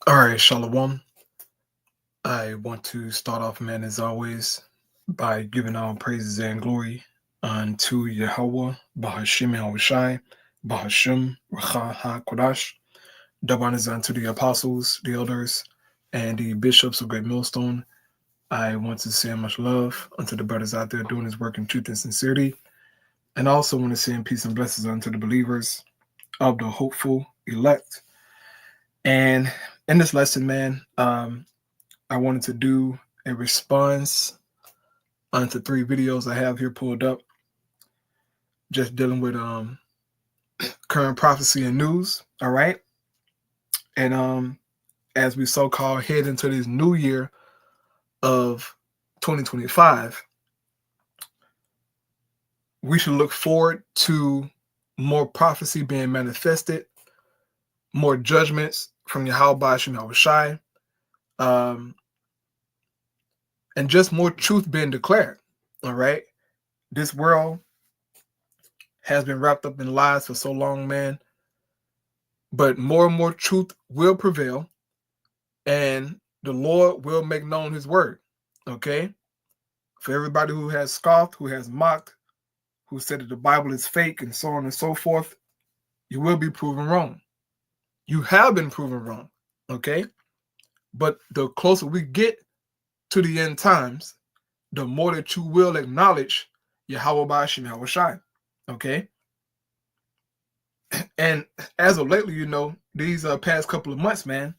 All right, Shalom. I want to start off, man, as always, by giving all praises and glory unto Yahweh, Bahashim Yahushai, Bahashim Racha HaKodash. Double is unto the apostles, the elders, and the bishops of Great Millstone. I want to send much love unto the brothers out there doing his work in truth and sincerity. And I also want to send peace and blessings unto the believers of the hopeful elect. And in this lesson, man, I wanted to do a response onto 3 videos I have here pulled up, just dealing with current prophecy and news. All right. And as we so-called head into this new year of 2025, we should look forward to more prophecy being manifested, more judgments from Yahweh Shai, and just more truth being declared. All right. This world has been wrapped up in lies for so long, man. But more and more truth will prevail, and the Lord will make known his word. Okay? For everybody who has scoffed, who has mocked, who said that the Bible is fake, and so on and so forth, you will be proven wrong. You have been proven wrong. Okay? But the closer we get to the end times, the more that you will acknowledge Yahweh Ba'ashim Yahweh Shai. Okay? And as of lately, these past couple of months, man,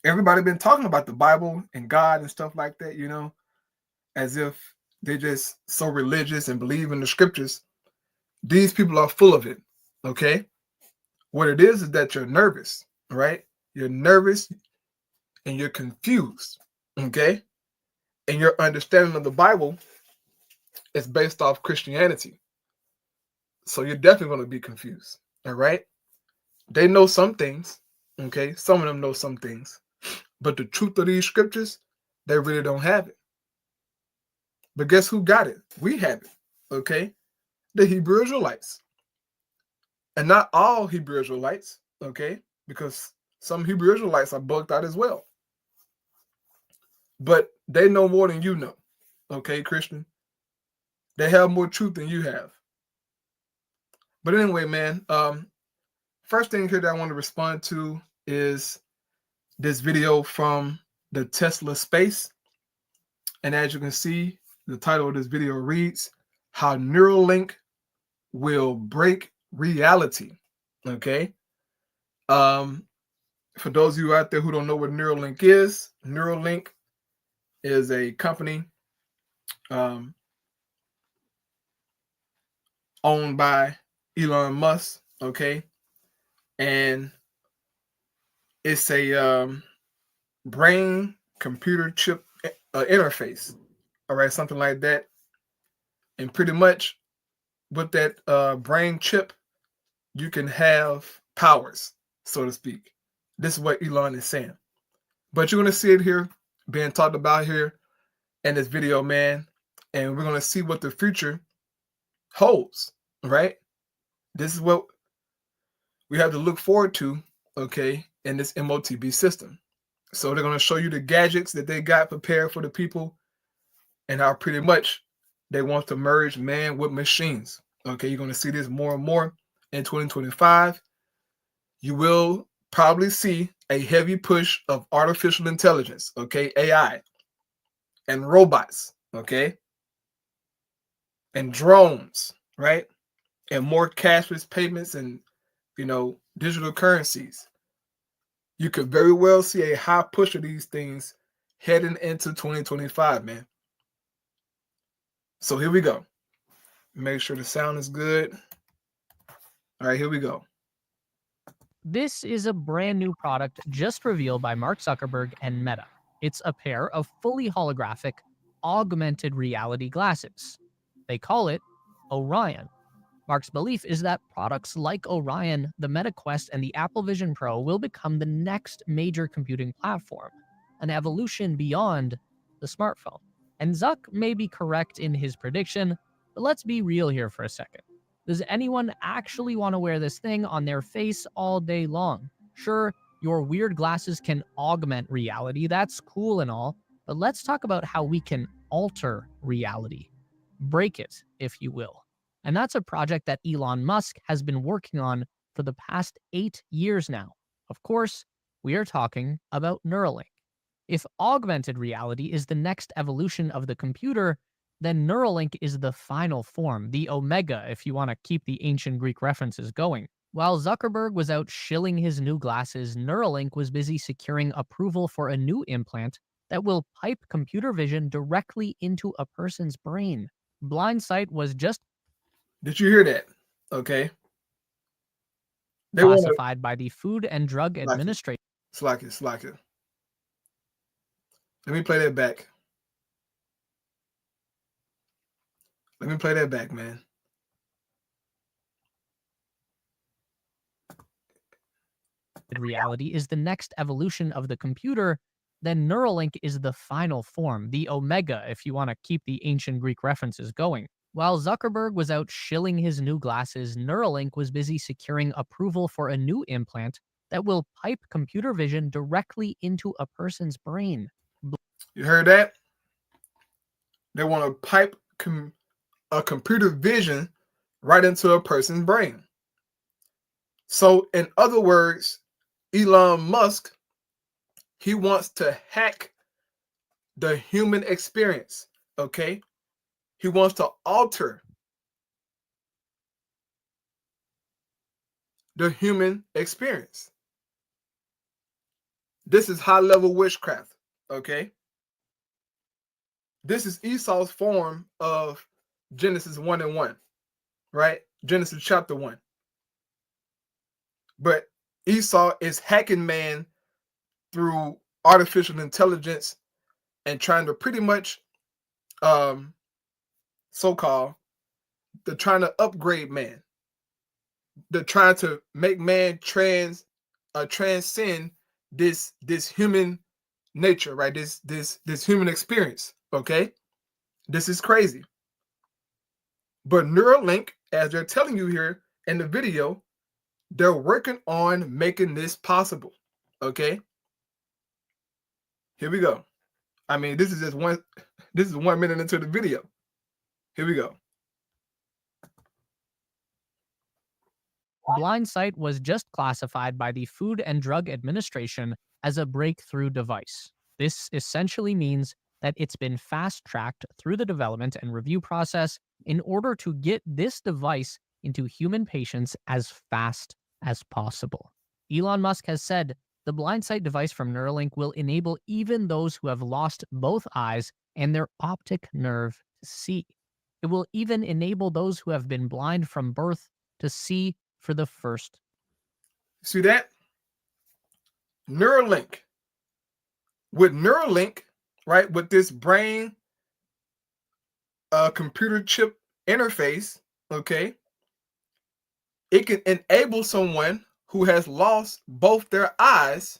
everybody been talking about the Bible and God and stuff like that, as if they're just so religious and believe in the scriptures. These people are full of it, okay? What it is that you're nervous, right? You're nervous and you're confused, okay? And your understanding of the Bible is based off Christianity. So you're definitely going to be confused, all right? They know some things, okay? Some of them know some things. But the truth of these scriptures, they really don't have it. But guess who got it? We have it, okay? The Hebrew Israelites. And not all Hebrew Israelites, okay? Because some Hebrew Israelites are bugged out as well. But they know more than you know, okay, Christian? They have more truth than you have. But anyway, man, first thing here that I want to respond to is this video from the Tesla space. And as you can see, the title of this video reads, How Neuralink Will Break Reality. Okay. For those of you out there who don't know what Neuralink is a company owned by Elon Musk. Okay. And it's a brain computer chip interface. All right. Something like that. And pretty much with that brain chip, you can have powers, so to speak. This is what Elon is saying. But you're going to see it here being talked about here in this video, man. And we're going to see what the future holds, right? This is what we have to look forward to, okay, in this MOTB system. So they're going to show you the gadgets that they got prepared for the people and how pretty much they want to merge man with machines. Okay, you're going to see this more and more in 2025. You will probably see a heavy push of artificial intelligence, okay, AI, and robots, okay, and drones, right, and more cashless payments and, digital currencies. You could very well see a high push of these things heading into 2025, man. So here we go. Make sure the sound is good. All right, here we go. This is a brand new product just revealed by Mark Zuckerberg and Meta. It's a pair of fully holographic, augmented reality glasses. They call it Orion. Mark's belief is that products like Orion, the Meta Quest, and the Apple Vision Pro will become the next major computing platform, an evolution beyond the smartphone. And Zuck may be correct in his prediction, but let's be real here for a second. Does anyone actually want to wear this thing on their face all day long? Sure, Your weird glasses can augment reality. That's cool and all, but let's talk about how we can alter reality. Break it, if you will. And that's a project that Elon Musk has been working on for the past 8 years now. Of course, we are talking about Neuralink. If augmented reality is the next evolution of the computer, then Neuralink is the final form, the omega, if you want to keep the ancient Greek references going. While Zuckerberg was out shilling his new glasses, Neuralink was busy securing approval for a new implant that will pipe computer vision directly into a person's brain. Blindsight was just Did you hear that? Okay. They want to classified by the Food and Drug Administration. slack it. Let me play that back. Let me play that back, man. Reality is the next evolution of the computer, then Neuralink is the final form, the omega, if you want to keep the ancient Greek references going. While Zuckerberg was out shilling his new glasses, Neuralink was busy securing approval for a new implant that will pipe computer vision directly into a person's brain. You heard that? They want to pipe a computer vision right into a person's brain. So, in other words, Elon Musk, he wants to hack the human experience, okay? He wants to alter the human experience. This is high-level witchcraft, okay? This is Esau's form of Genesis 1 and 1, right? Genesis chapter 1. But Esau is hacking man through artificial intelligence and trying to pretty much so-called, they're trying to upgrade man. They're trying to make man transcend this human nature, right? This human experience. Okay, this is crazy. But Neuralink, as they're telling you here in the video, they're working on making this possible. Okay, here we go. I mean, this is just one. This is 1 minute into the video. Here we go. Blindsight was just classified by the Food and Drug Administration as a breakthrough device. This essentially means that it's been fast-tracked through the development and review process in order to get this device into human patients as fast as possible. Elon Musk has said the blindsight device from Neuralink will enable even those who have lost both eyes and their optic nerve to see. It will even enable those who have been blind from birth to see for the first. See that? Neuralink. With Neuralink, right, with this brain computer chip interface, okay, it can enable someone who has lost both their eyes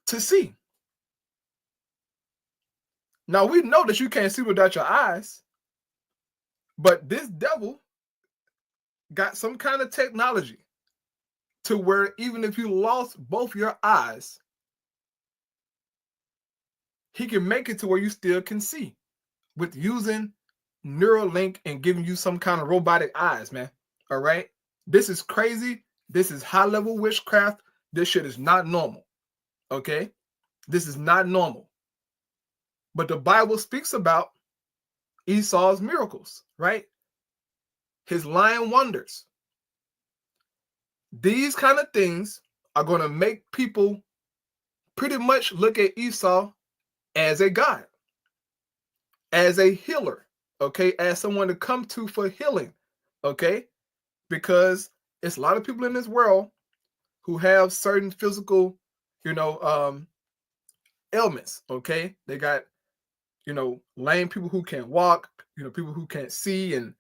to see. Now, we know that you can't see without your eyes, but this devil got some kind of technology to where even if you lost both your eyes, he can make it to where you still can see with using Neuralink and giving you some kind of robotic eyes, man. All right? This is crazy. This is high-level witchcraft. This shit is not normal. Okay? This is not normal. But the Bible speaks about Esau's miracles, right? His lying wonders. These kind of things are going to make people pretty much look at Esau as a god, as a healer, okay, as someone to come to for healing, okay, because it's a lot of people in this world who have certain physical, ailments, okay. They got, lame people who can't walk, people who can't see, and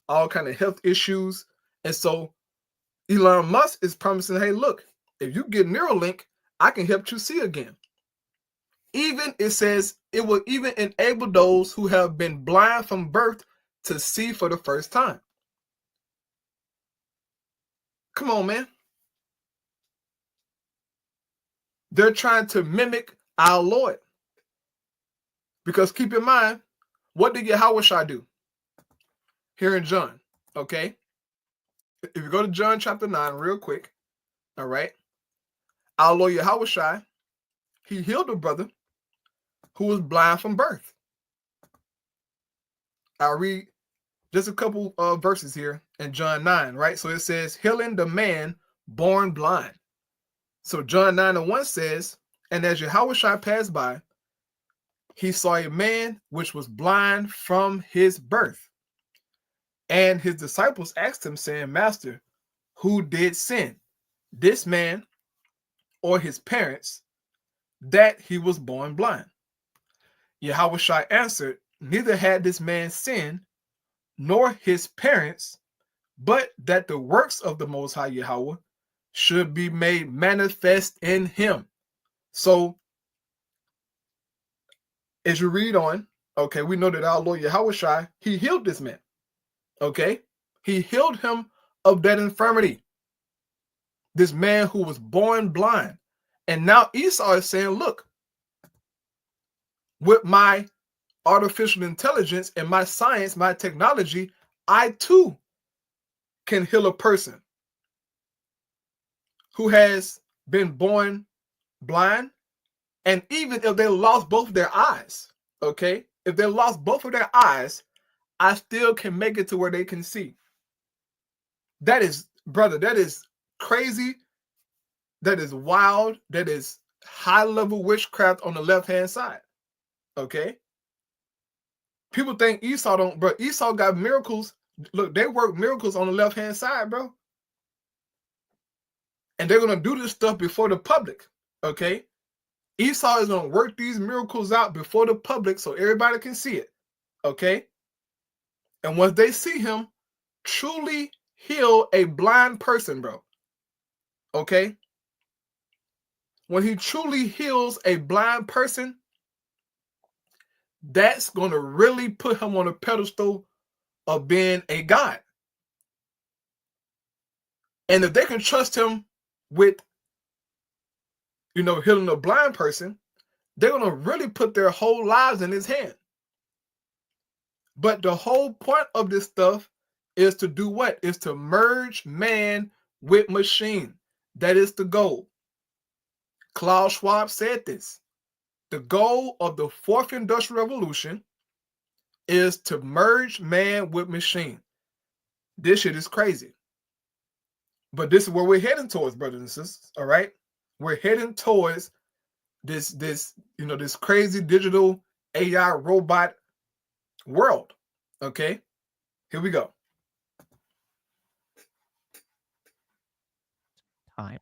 all kind of health issues. And so Elon Musk is promising, hey, look, if you get Neuralink, I can help you see again. Even it says it will even enable those who have been blind from birth to see for the first time. Come on, man. They're trying to mimic our Lord. Because keep in mind, what did Yahushua do here in John? Okay. If you go to John chapter 9 real quick, all right, our Lord Yahushua, he healed a brother who was blind from birth. I'll read just a couple of verses here in John 9, right? So it says, healing the man born blind. So John 9:1 says, and as Yahushua passed by, he saw a man which was blind from his birth. And his disciples asked him, saying, Master, who did sin, this man or his parents, that he was born blind? Yahushua answered, neither had this man sinned, nor his parents, but that the works of the Most High Yahweh should be made manifest in him. So, as you read on, okay, we know that our Lord Yahushua, he healed this man. Okay, he healed him of that infirmity. This man who was born blind. And now Esau is saying, look, with my artificial intelligence and my science, my technology, I too can heal a person who has been born blind. And even if they lost both of their eyes, okay, if they lost both of their eyes, I still can make it to where they can see. That is, brother, that is crazy. That is wild. That is high-level witchcraft on the left-hand side. Okay? People think Esau don't, bro. Esau got miracles. Look, they work miracles on the left-hand side, bro. And they're going to do this stuff before the public. Okay? Esau is going to work these miracles out before the public so everybody can see it. Okay? And once they see him truly heal a blind person, bro. Okay? When he truly heals a blind person, that's going to really put him on a pedestal of being a god. And if they can trust him with, healing a blind person, they're going to really put their whole lives in his hand. But the whole point of this stuff is to do what? Is to merge man with machine. That is the goal. Klaus Schwab said this. The goal of the fourth industrial revolution is to merge man with machine. This shit is crazy. But this is where we're heading towards, brothers and sisters. All right? We're heading towards this crazy digital AI robot world. Okay? Here we go. Time.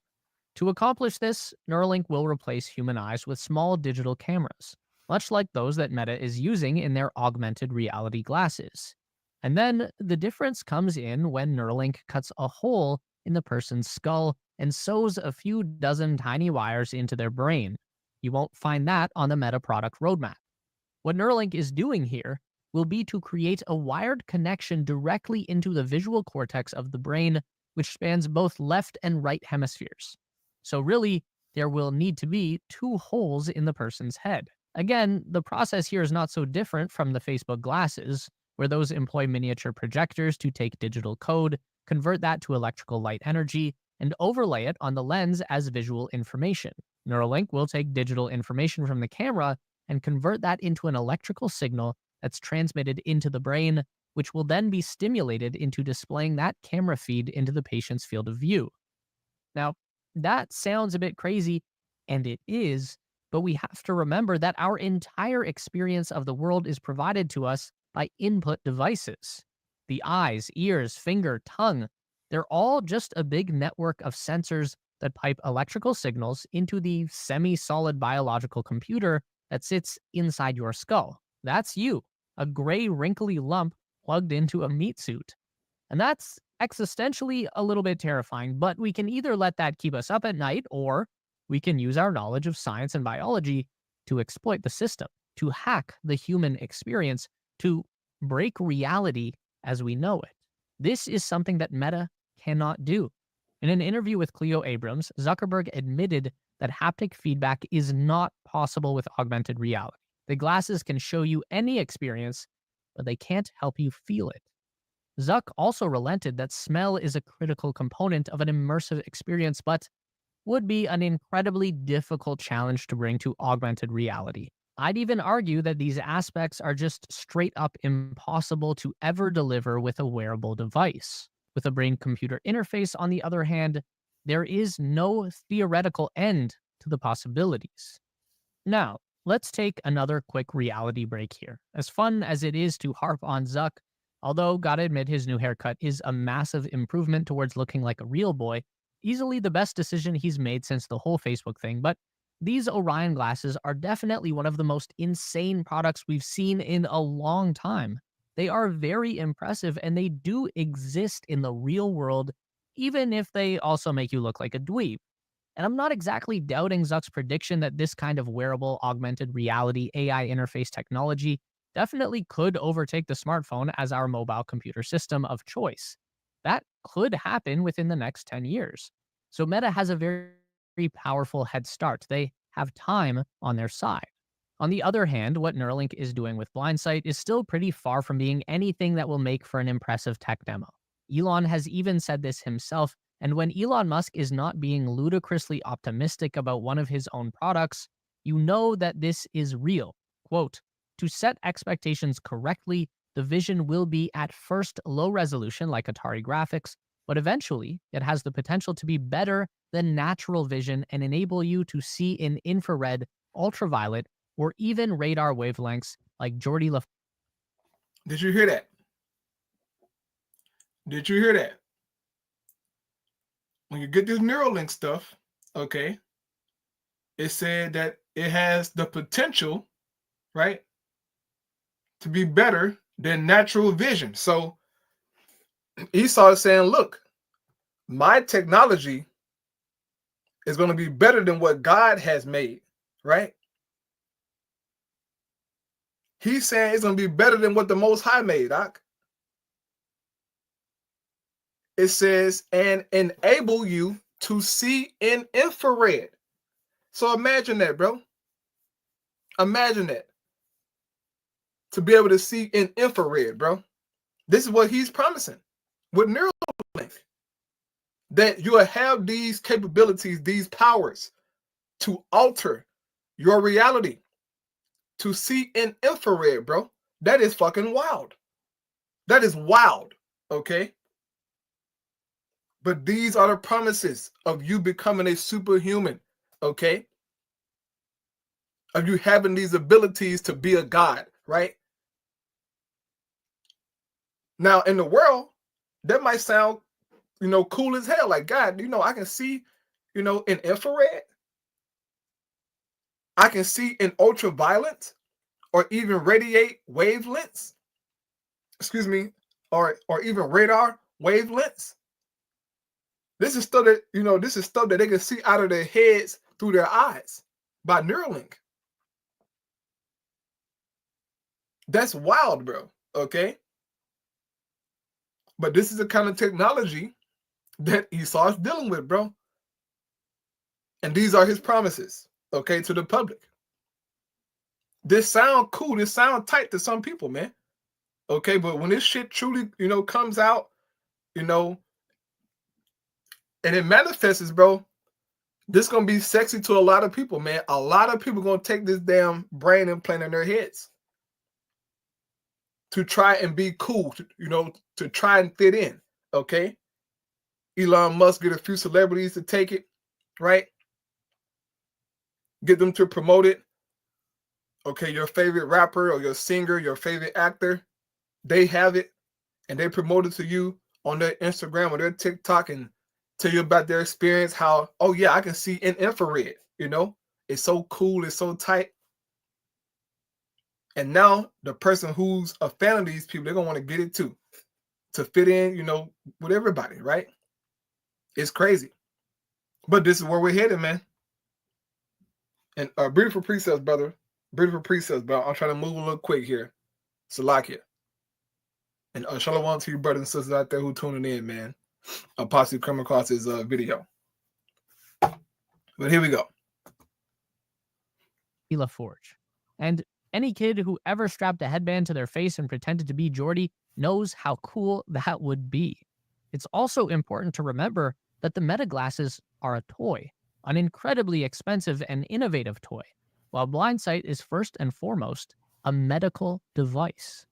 To accomplish this, Neuralink will replace human eyes with small digital cameras, much like those that Meta is using in their augmented reality glasses. And then the difference comes in when Neuralink cuts a hole in the person's skull and sews a few dozen tiny wires into their brain. You won't find that on the Meta product roadmap. What Neuralink is doing here will be to create a wired connection directly into the visual cortex of the brain, which spans both left and right hemispheres. So really, there will need to be two holes in the person's head. Again, the process here is not so different from the Facebook glasses, where those employ miniature projectors to take digital code, convert that to electrical light energy, and overlay it on the lens as visual information. Neuralink will take digital information from the camera and convert that into an electrical signal that's transmitted into the brain, which will then be stimulated into displaying that camera feed into the patient's field of view. Now, that sounds a bit crazy, and it is, but we have to remember that our entire experience of the world is provided to us by input devices. The eyes, ears, finger, tongue, they're all just a big network of sensors that pipe electrical signals into the semi-solid biological computer that sits inside your skull. That's you, a gray, wrinkly lump plugged into a meat suit. And that's existentially a little bit terrifying, but we can either let that keep us up at night, or we can use our knowledge of science and biology to exploit the system, to hack the human experience, to break reality as we know it. This is something that Meta cannot do. In an interview with Cleo Abrams, Zuckerberg admitted that haptic feedback is not possible with augmented reality. The glasses can show you any experience, but they can't help you feel it. Zuck also relented that smell is a critical component of an immersive experience, but would be an incredibly difficult challenge to bring to augmented reality. I'd even argue that these aspects are just straight up impossible to ever deliver with a wearable device. With a brain computer interface, on the other hand, there is no theoretical end to the possibilities. Now, let's take another quick reality break here. As fun as it is to harp on Zuck, although gotta admit his new haircut is a massive improvement towards looking like a real boy, easily the best decision he's made since the whole Facebook thing, but these Orion glasses are definitely one of the most insane products we've seen in a long time. They are very impressive and they do exist in the real world, even if they also make you look like a dweeb. And I'm not exactly doubting Zuck's prediction that this kind of wearable augmented reality AI interface technology definitely could overtake the smartphone as our mobile computer system of choice. That could happen within the next 10 years. So Meta has a very powerful head start. They have time on their side. On the other hand, what Neuralink is doing with Blindsight is still pretty far from being anything that will make for an impressive tech demo. Elon has even said this himself, and when Elon Musk is not being ludicrously optimistic about one of his own products, you know that this is real. Quote, to set expectations correctly, the vision will be at first low resolution like Atari graphics, but eventually it has the potential to be better than natural vision and enable you to see in infrared, ultraviolet, or even radar wavelengths like Jordy LaForge. Did you hear that? Did you hear that? When you get this Neuralink stuff, okay, it said that it has the potential, right, to be better than natural vision. So Esau is saying, look, my technology is going to be better than what God has made, right? He's saying it's going to be better than what the Most High made, Doc. It says, and enable you to see in infrared. So imagine that, bro. Imagine that. To be able to see in infrared, bro. This is what he's promising with Neuralink. That you'll have these capabilities, these powers to alter your reality, to see in infrared, bro. That is fucking wild. That is wild, okay? But these are the promises of you becoming a superhuman, okay? Of you having these abilities to be a god, right? Now, in the world, that might sound, cool as hell. Like, God, I can see, in infrared. I can see in ultraviolet or even radiate wavelengths. Excuse me, or even radar wavelengths. This is stuff that they can see out of their heads through their eyes by Neuralink. That's wild, bro. Okay. But this is the kind of technology that Esau is dealing with, bro. And these are his promises, okay, to the public. This sound cool. This sound tight to some people, man. Okay, but when this shit truly, comes out, and it manifests, bro, this gonna be sexy to a lot of people, man. A lot of people gonna take this damn brain implant in their heads to try and be cool, to try and fit in, okay? Elon Musk get a few celebrities to take it, right? Get them to promote it. Okay, your favorite rapper or your singer, your favorite actor, they have it and they promote it to you on their Instagram or their TikTok and tell you about their experience, how, oh yeah, I can see in infrared, It's so cool, it's so tight. And now the person who's a fan of these people, they're going to want to get it too, to fit in, with everybody, right? It's crazy. But this is where we're headed, man. And beautiful precepts, brother. Beautiful precepts, bro. I'm trying to move a little quick here. Salakia. And shalom to you brothers and sisters out there who tuning in, man. I'll possibly come across this video. But here we go. LaForge. And any kid who ever strapped a headband to their face and pretended to be Jordy knows how cool that would be. It's also important to remember that the Meta glasses are a toy, an incredibly expensive and innovative toy, while blindsight is first and foremost a medical device.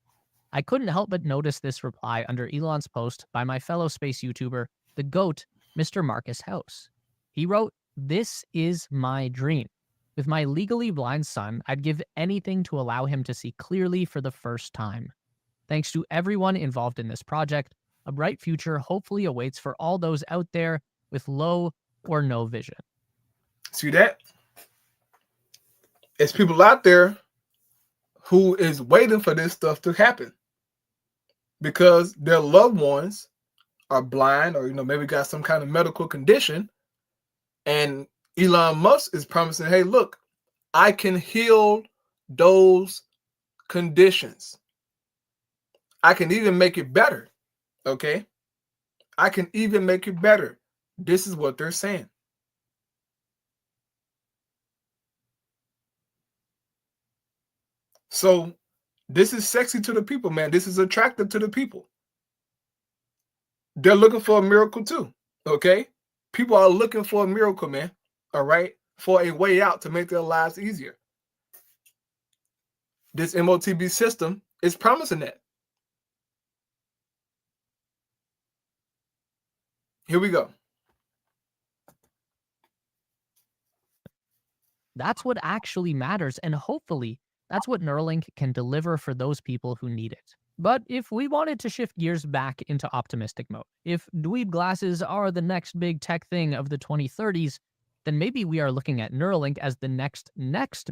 I couldn't help but notice this reply under Elon's post by my fellow space YouTuber, the GOAT, Mr. Marcus House. He wrote, "This is my dream. With my legally blind son, I'd give anything to allow him to see clearly for the first time. Thanks to everyone involved in this project, a bright future hopefully awaits for all those out there with low or no vision." See that? It's people out there who is waiting for this stuff to happen because their loved ones are blind or maybe got some kind of medical condition, and Elon Musk is promising, hey, look, I can heal those conditions. I can even make it better. Okay? I can even make it better. This is what they're saying. So this is sexy to the people, man. This is attractive to the people. They're looking for a miracle too. Okay? People are looking for a miracle, man. All right? For a way out to make their lives easier. This MOTB system is promising that. Here we go. That's what actually matters, and hopefully, that's what Neuralink can deliver for those people who need it. But if we wanted to shift gears back into optimistic mode, if dweeb glasses are the next big tech thing of the 2030s, then maybe we are looking at Neuralink as the next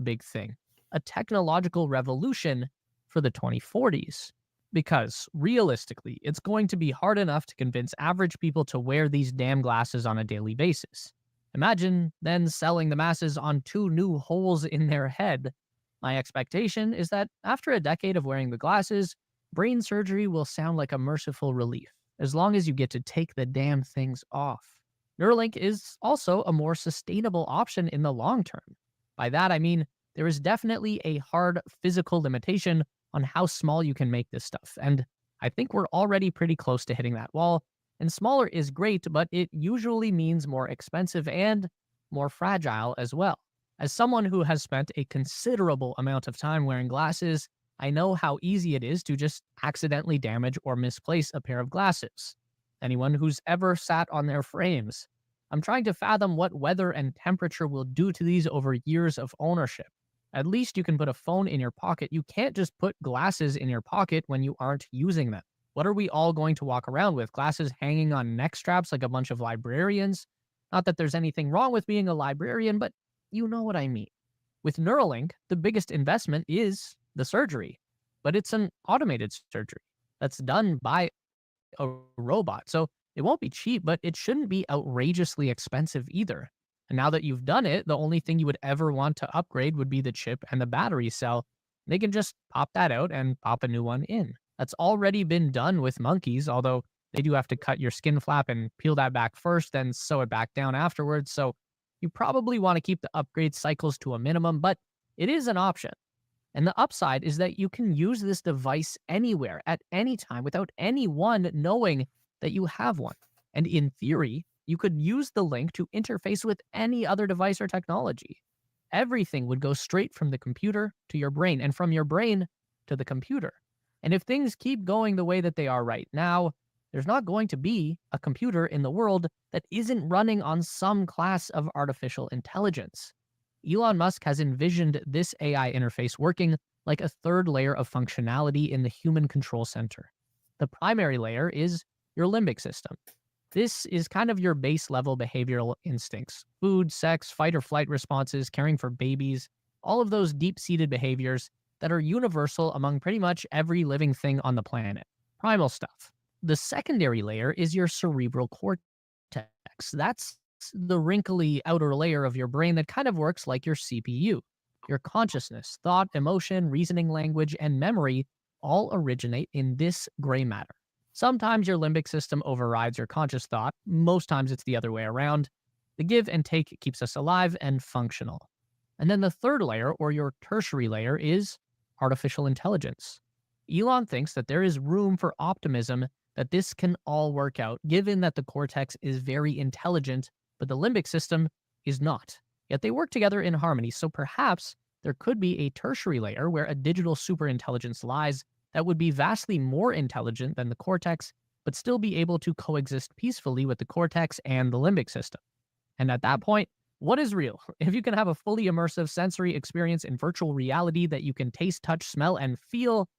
big thing, a technological revolution for the 2040s. Because realistically, it's going to be hard enough to convince average people to wear these damn glasses on a daily basis. Imagine then selling the masses on 2 new holes in their head. My expectation is that after a decade of wearing the glasses, brain surgery will sound like a merciful relief, as long as you get to take the damn things off. Neuralink is also a more sustainable option in the long term. By that I mean, there is definitely a hard physical limitation on how small you can make this stuff, and I think we're already pretty close to hitting that wall. And smaller is great, but it usually means more expensive and more fragile as well. As someone who has spent a considerable amount of time wearing glasses, I know how easy it is to just accidentally damage or misplace a pair of glasses. Anyone who's ever sat on their frames. I'm trying to fathom what weather and temperature will do to these over years of ownership. At least you can put a phone in your pocket. You can't just put glasses in your pocket when you aren't using them. What are we all going to walk around with? Glasses hanging on neck straps like a bunch of librarians? Not that there's anything wrong with being a librarian, but you know what I mean. With Neuralink, the biggest investment is the surgery, but it's an automated surgery that's done by a robot. So it won't be cheap, but it shouldn't be outrageously expensive either. And now that you've done it, the only thing you would ever want to upgrade would be the chip and the battery cell. They can just pop that out and pop a new one in. That's already been done with monkeys, although they do have to cut your skin flap and peel that back first, then sew it back down afterwards. So you probably want to keep the upgrade cycles to a minimum, but it is an option. And the upside is that you can use this device anywhere at any time without anyone knowing that you have one. And in theory, you could use the link to interface with any other device or technology. Everything would go straight from the computer to your brain and from your brain to the computer. And if things keep going the way that they are right now, there's not going to be a computer in the world that isn't running on some class of artificial intelligence. Elon Musk has envisioned this AI interface working like a third layer of functionality in the human control center. The primary layer is your limbic system. This is kind of your base level behavioral instincts: food, sex, fight or flight responses, caring for babies, all of those deep-seated behaviors that are universal among pretty much every living thing on the planet. Primal stuff. The secondary layer is your cerebral cortex. That's the wrinkly outer layer of your brain that kind of works like your CPU. Your consciousness, thought, emotion, reasoning, language, and memory all originate in this gray matter. Sometimes your limbic system overrides your conscious thought. Most times it's the other way around. The give and take keeps us alive and functional. And then the third layer, or your tertiary layer, is artificial intelligence. Elon thinks that there is room for optimism that this can all work out, given that the cortex is very intelligent, but the limbic system is not. Yet they work together in harmony, so perhaps there could be a tertiary layer where a digital superintelligence lies that would be vastly more intelligent than the cortex, but still be able to coexist peacefully with the cortex and the limbic system. And at that point, what is real? If you can have a fully immersive sensory experience in virtual reality that you can taste, touch, smell, and feel,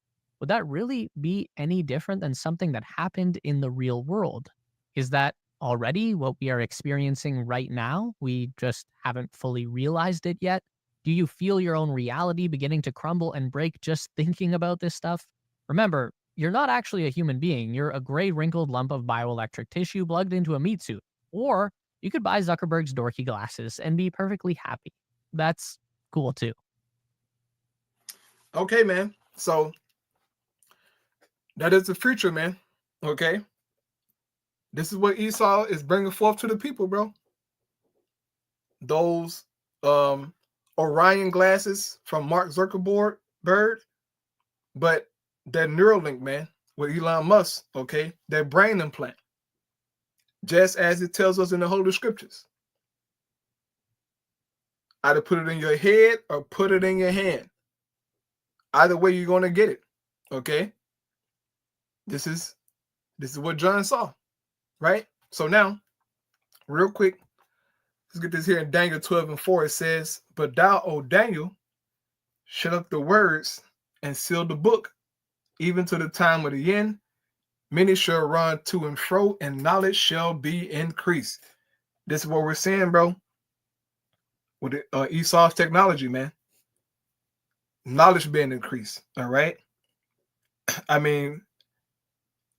would that really be any different than something that happened in the real world? Is that already what we are experiencing right now? We just haven't fully realized it yet? Do you feel your own reality beginning to crumble and break just thinking about this stuff? Remember, you're not actually a human being. You're a gray, wrinkled lump of bioelectric tissue plugged into a meat suit. Or you could buy Zuckerberg's dorky glasses and be perfectly happy. That's cool too. Okay, man. So that is the future, man. Okay. This is what Esau is bringing forth to the people, bro. Those Orion glasses from Mark Zuckerberg, but that Neuralink, man, with Elon Musk, okay, that brain implant, just as it tells us in the Holy Scriptures. Either put it in your head or put it in your hand. Either way, you're going to get it, okay? This is what John saw, right? So now, real quick, let's get this here in Daniel 12:4. It says, "But thou, O Daniel, shut up the words and seal the book, even to the time of the end. Many shall run to and fro, and knowledge shall be increased." This is what we're seeing, bro, with Esau's technology, man. Knowledge being increased, all right? I mean,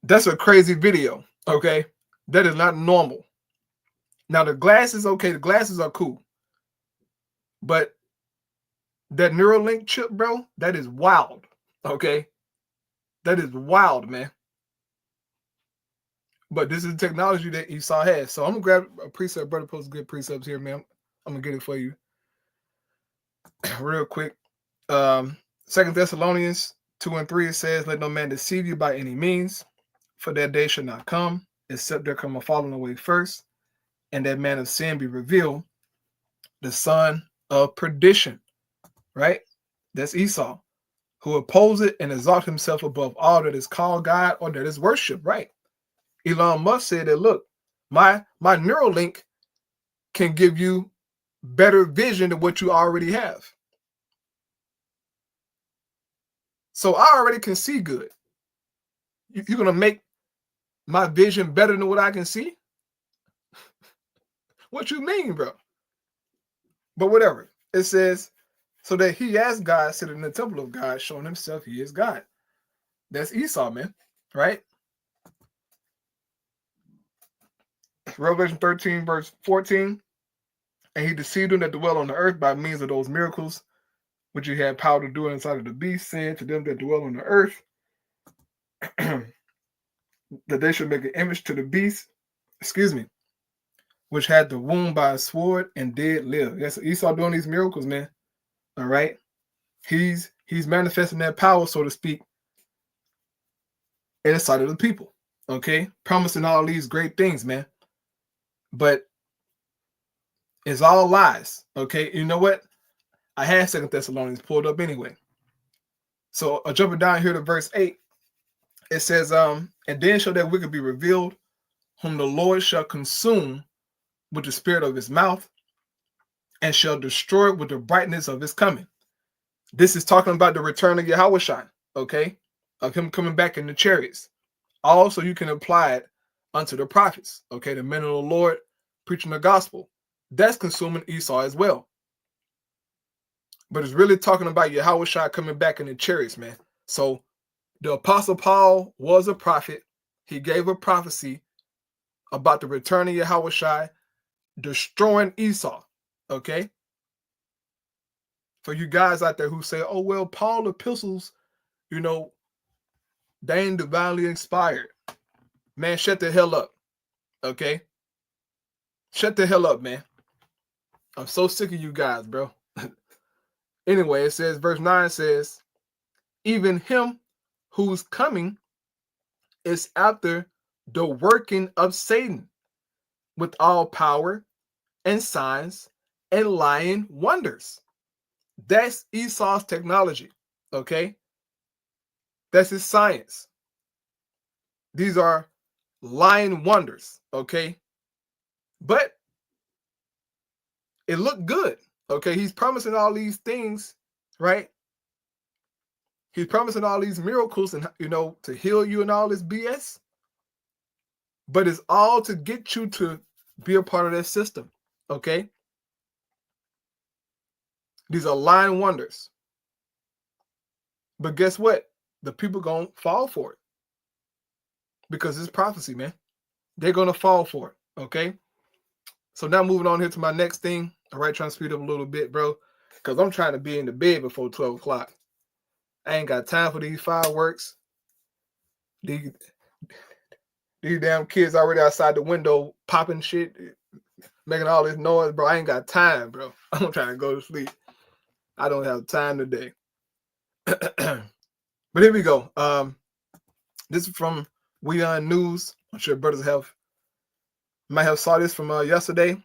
that's a crazy video, okay? That is not normal. Now, the glasses, okay, the glasses are cool. But that Neuralink chip, bro, that is wild, okay? That is wild, man. But this is the technology that Esau has. So I'm going to grab a precept. Brother posts good precepts here, man. I'm going to get it for you real quick. 2 Thessalonians 2:3, it says, "Let no man deceive you by any means, for that day shall not come, except there come a falling away first, and that man of sin be revealed, the son of perdition." Right? That's Esau, who oppose it and exalt himself above all that is called God or that is worship. Right? Elon Musk said that, look, my Neuralink can give you better vision than what you already have. So I already can see good. You're going to make my vision better than what I can see? What you mean, bro? But whatever. It says, so that he as God sitting in the temple of God, showing himself he is God. That's Esau, man. Right? Revelation 13:14. "And he deceived them that dwell on the earth by means of those miracles which he had power to do inside of the beast, saying to them that dwell on the earth, that they should make an image to the beast, which had the wound by a sword and did live." That's Esau doing these miracles, man. All right. He's manifesting that power, so to speak, inside of the people. Okay. Promising all these great things, man. But it's all lies. Okay. You know what? I had 2 Thessalonians pulled up anyway. So jumping down here to verse 8, it says, "And then shall that wicked be revealed, whom the Lord shall consume with the spirit of his mouth, and shall destroy with the brightness of his coming." This is talking about the return of Yahushua, okay? Of him coming back in the chariots. Also, you can apply it unto the prophets, okay? The men of the Lord preaching the gospel. That's consuming Esau as well. But it's really talking about Yahushua coming back in the chariots, man. So the Apostle Paul was a prophet. He gave a prophecy about the return of Yahushua destroying Esau, okay? For you guys out there who say, oh, well, Paul epistles, they ain't divinely inspired. Man, shut the hell up, okay? Shut the hell up, man. I'm so sick of you guys, bro. Anyway, it says, verse 9 says, even him whose coming is after the working of Satan with all power and signs and lying wonders. That's Esau's technology, okay? That's his science. These are lying wonders, okay? But it looked good, okay? He's promising all these things, right? He's promising all these miracles and, to heal you and all this BS. But it's all to get you to be a part of that system, okay? These are lying wonders. But guess what? The people gonna fall for it because it's prophecy, man. They're gonna fall for it, okay? So now moving on here to my next thing. All right, trying to speed up a little bit, bro, because I'm trying to be in the bed before 12 o'clock. I ain't got time for these fireworks. These damn kids already outside the window popping shit, making all this noise, bro. I ain't got time, bro. I'm trying to go to sleep. I don't have time today. But here we go. This is from We On News. I'm sure brothers might have saw this from yesterday.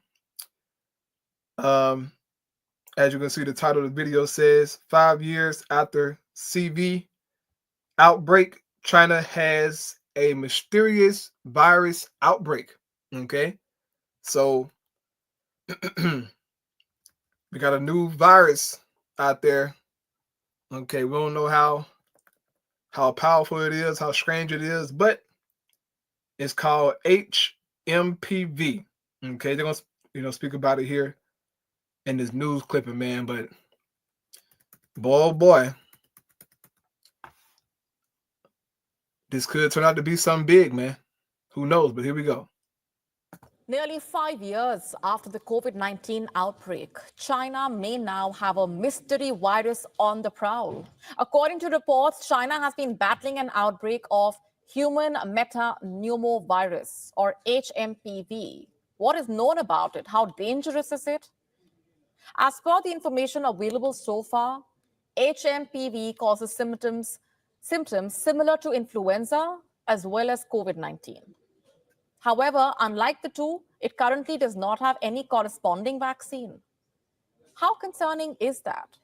As you can see, the title of the video says 5 years after CV outbreak, China has a mysterious virus outbreak. Okay, so we got a new virus out there. Okay, we don't know how powerful it is, how strange it is, but it's called HMPV. Okay, they're gonna speak about it here in this news clipping, man. But boy, oh boy, this could turn out to be something big, man. Who knows? But here we go. Nearly 5 years after the COVID-19 outbreak, China may now have a mystery virus on the prowl. According to reports, China has been battling an outbreak of human metapneumovirus, or HMPV. What is known about it? How dangerous is it? As per the information available so far, HMPV causes symptoms similar to influenza as well as COVID-19. However, unlike the two, it currently does not have any corresponding vaccine. How concerning is that?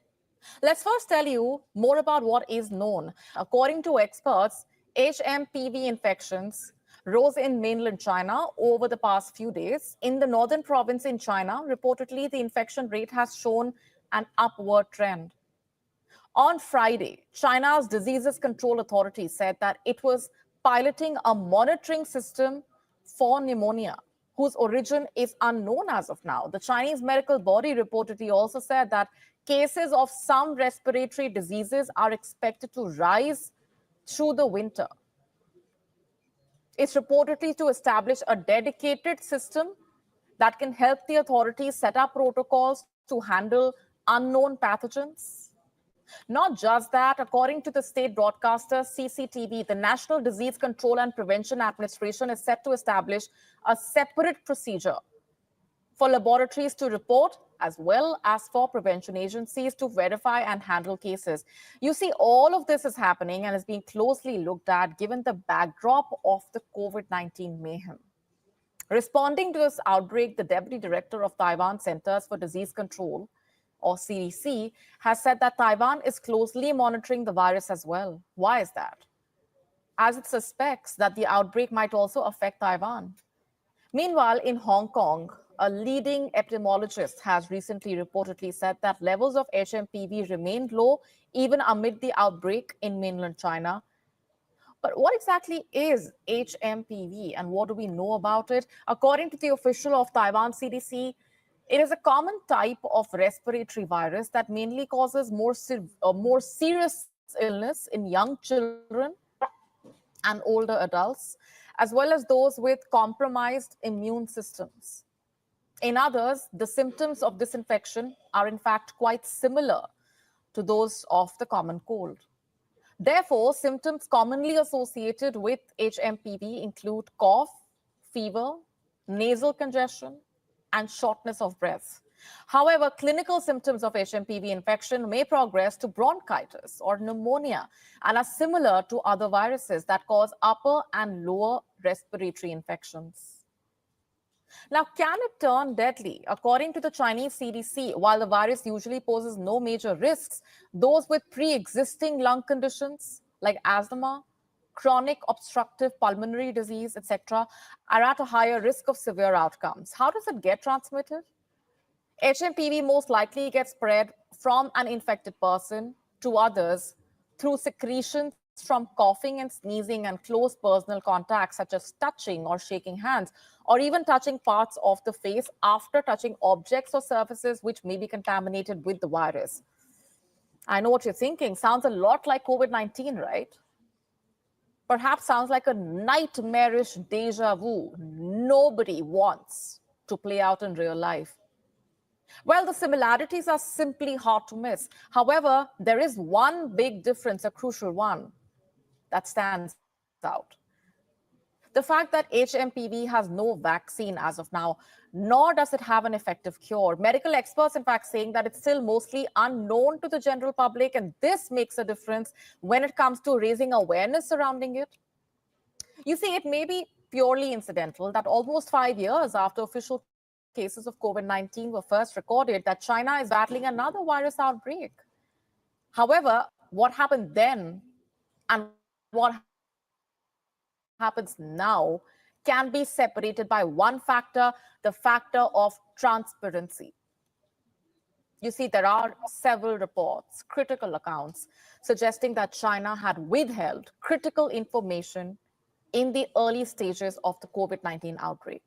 Let's first tell you more about what is known. According to experts, HMPV infections rose in mainland China over the past few days. In the northern province in China, reportedly, the infection rate has shown an upward trend. On Friday, China's Diseases Control Authority said that it was piloting a monitoring system for pneumonia, whose origin is unknown as of now. The Chinese medical body reportedly also said that cases of some respiratory diseases are expected to rise through the winter. It's reportedly to establish a dedicated system that can help the authorities set up protocols to handle unknown pathogens. Not just that, according to the state broadcaster CCTV, the National Disease Control and Prevention Administration is set to establish a separate procedure for laboratories to report as well as for prevention agencies to verify and handle cases. You see, all of this is happening and is being closely looked at given the backdrop of the COVID-19 mayhem. Responding to this outbreak, the Deputy Director of Taiwan Centers for Disease Control, or CDC, has said that Taiwan is closely monitoring the virus as well. Why is that? As it suspects that the outbreak might also affect Taiwan. Meanwhile, in Hong Kong, a leading epidemiologist has recently reportedly said that levels of HMPV remained low even amid the outbreak in mainland China. But what exactly is HMPV and what do we know about it? According to the official of Taiwan CDC, it is a common type of respiratory virus that mainly causes more serious illness in young children and older adults, as well as those with compromised immune systems. In others, the symptoms of this infection are in fact quite similar to those of the common cold. Therefore, symptoms commonly associated with HMPV include cough, fever, nasal congestion, and shortness of breath. However, clinical symptoms of HMPV infection may progress to bronchitis or pneumonia and are similar to other viruses that cause upper and lower respiratory infections. Now, can it turn deadly? According to the Chinese CDC, while the virus usually poses no major risks, those with pre-existing lung conditions like asthma, chronic obstructive pulmonary disease, etc., are at a higher risk of severe outcomes. How does it get transmitted? HMPV most likely gets spread from an infected person to others through secretions from coughing and sneezing and close personal contact, such as touching or shaking hands, or even touching parts of the face after touching objects or surfaces which may be contaminated with the virus. I know what you're thinking. Sounds a lot like COVID-19, right? Perhaps sounds like a nightmarish deja vu nobody wants to play out in real life. Well, the similarities are simply hard to miss. However, there is one big difference, a crucial one, that stands out. The fact that HMPV has no vaccine as of now, nor does it have an effective cure. Medical experts, in fact, saying that it's still mostly unknown to the general public, and this makes a difference when it comes to raising awareness surrounding it. You see, it may be purely incidental that almost 5 years after official cases of COVID-19 were first recorded, that China is battling another virus outbreak. However, what happened then and what happens now can be separated by one factor, the factor of transparency. You see, there are several reports, critical accounts, suggesting that China had withheld critical information in the early stages of the COVID-19 outbreak.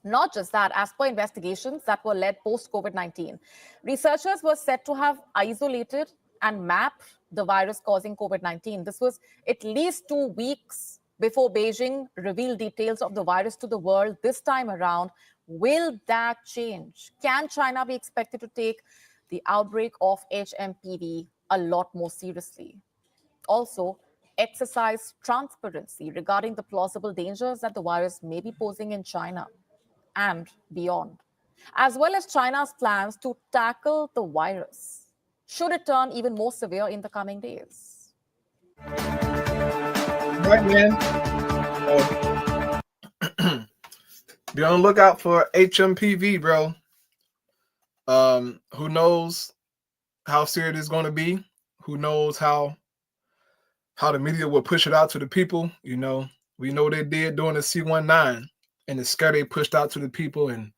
Not just that, as per investigations that were led post-COVID-19, researchers were said to have isolated and mapped the virus causing COVID-19. This was at least 2 weeks before Beijing revealed details of the virus to the world this time around. Will that change? Can China be expected to take the outbreak of HMPV a lot more seriously? Also, exercise transparency regarding the plausible dangers that the virus may be posing in China and beyond, as well as China's plans to tackle the virus, should it turn even more severe in the coming days. Right, man. Be on the lookout for HMPV, bro. Who knows how serious it's going to be? Who knows how the media will push it out to the people? You know, we know they did during the C-19 and the scare they pushed out to the people, and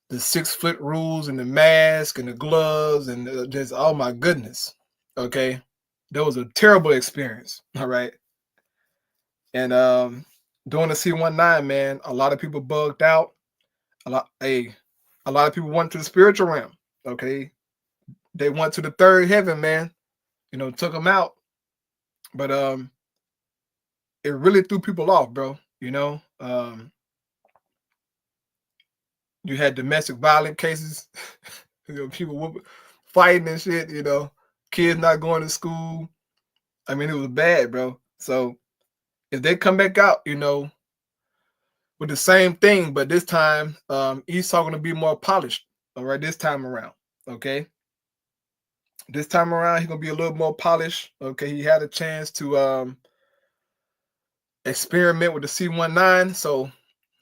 the 6-foot rules and the mask and the gloves and just, oh my goodness. Okay. That was a terrible experience. All right. And during the C-19, man, a lot of people bugged out. A lot of people went to the spiritual realm. Okay. They went to the third heaven, man. You know, took them out. But it really threw people off, bro. You know, you had domestic violence cases, you know, people fighting and shit, you know, kids not going to school. I mean, it was bad, bro. So if they come back out, you know, with the same thing, but this time Esau going to be more polished, all right, this time around, okay? This time around, he's going to be a little more polished, okay? He had a chance to experiment with the C-19, so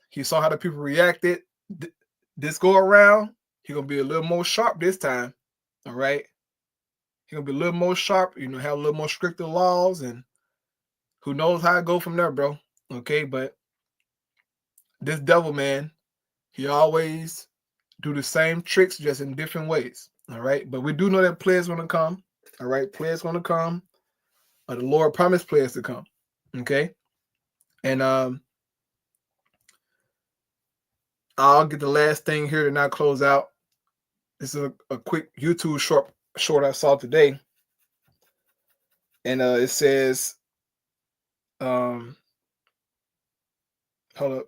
he saw how the people reacted. This go around, he's going to be a little more sharp this time, all right? He's going to be a little more sharp, you know, have a little more stricter laws, and who knows how it go from there, bro, okay? But this devil, man, he always do the same tricks, just in different ways, all right? But we do know that players going to come, all right? Players going to come. The Lord promised players to come, okay? And I'll get the last thing here to now close out. This is a quick YouTube short I saw today. And it says, hold up.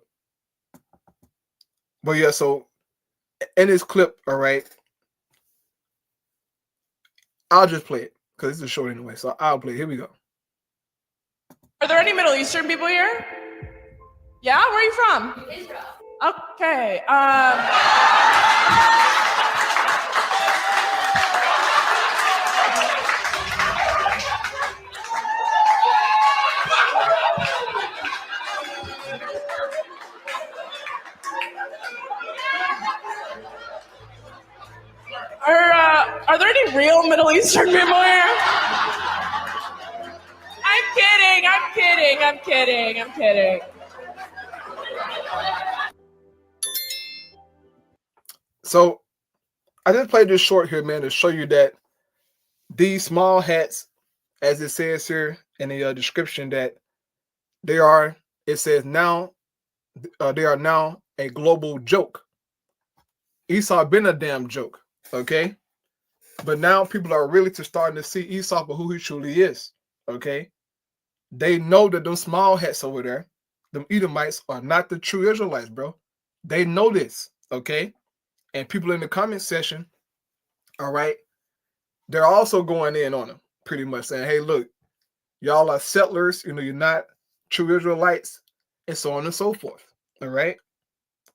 But yeah, so in this clip, all right, I'll just play it because it's a short anyway. So I'll play it. Here we go. Are there any Middle Eastern people here? Yeah, where are you from? Israel. Okay. Are there any real Middle Eastern people here? I'm kidding. So I just played this short here, man, to show you that these small hats, as it says here in the description, that they are, it says now, they are now a global joke. Esau been a damn joke, okay? But now people are really starting to see Esau for who he truly is, okay? They know that those small hats over there, them Edomites, are not the true Israelites, bro. They know this, okay? And people in the comment section, all right, they're also going in on them, pretty much saying, hey, look, y'all are settlers, you know, you're not true Israelites, and so on and so forth, all right?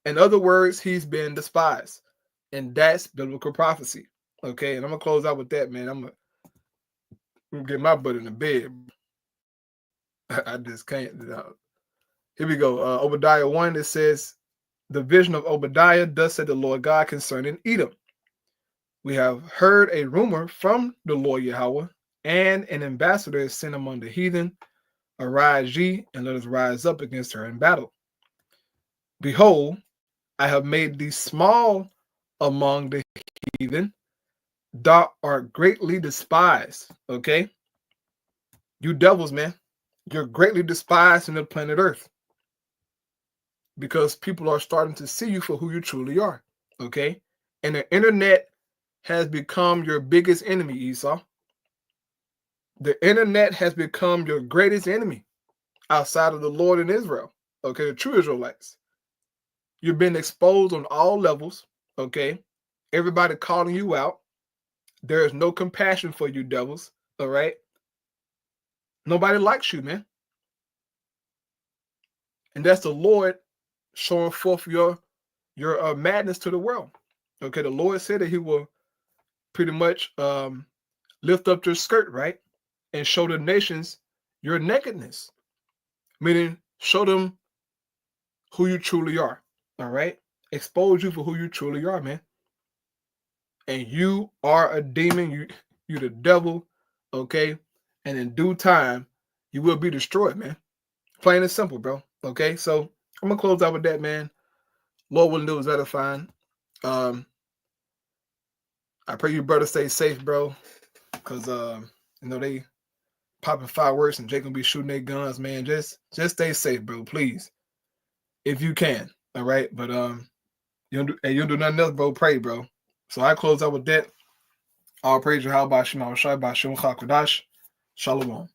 In other words, he's been despised, and that's biblical prophecy, okay? And I'm going to close out with that, man. I'm going to get my butt in the bed. I just can't. Here we go. Obadiah 1, it says, the vision of Obadiah, thus said the Lord God concerning Edom. We have heard a rumor from the Lord Yahweh, and an ambassador is sent among the heathen. Arise ye, and let us rise up against her in battle. Behold, I have made thee small among the heathen. Thou art greatly despised. Okay? You devils, man. You're greatly despised in the planet Earth. Because people are starting to see you for who you truly are. Okay? And the internet has become your biggest enemy, Esau. The internet has become your greatest enemy outside of the Lord and Israel. Okay, the true Israelites. You've been exposed on all levels. Okay? Everybody calling you out. There is no compassion for you devils. All right? Nobody likes you, man. And that's the Lord showing forth your madness to the world. Okay, the Lord said that he will pretty much lift up your skirt, right? And show the nations your nakedness. Meaning, show them who you truly are. All right? Expose you for who you truly are, man. And you are a demon. You the devil. Okay? And in due time, you will be destroyed, man. Plain and simple, bro. Okay? So I'm gonna close out with that, man. Lord willing, it was edifying. I pray you brother stay safe, bro. Cause you know they popping fireworks and Jake gonna be shooting their guns, man. Just stay safe, bro, please. If you can. All right. But you don't do nothing else, bro. Pray, bro. So I close out with that. All praise Yahweh Shem Shai B'Shem Chakadash. Shalom.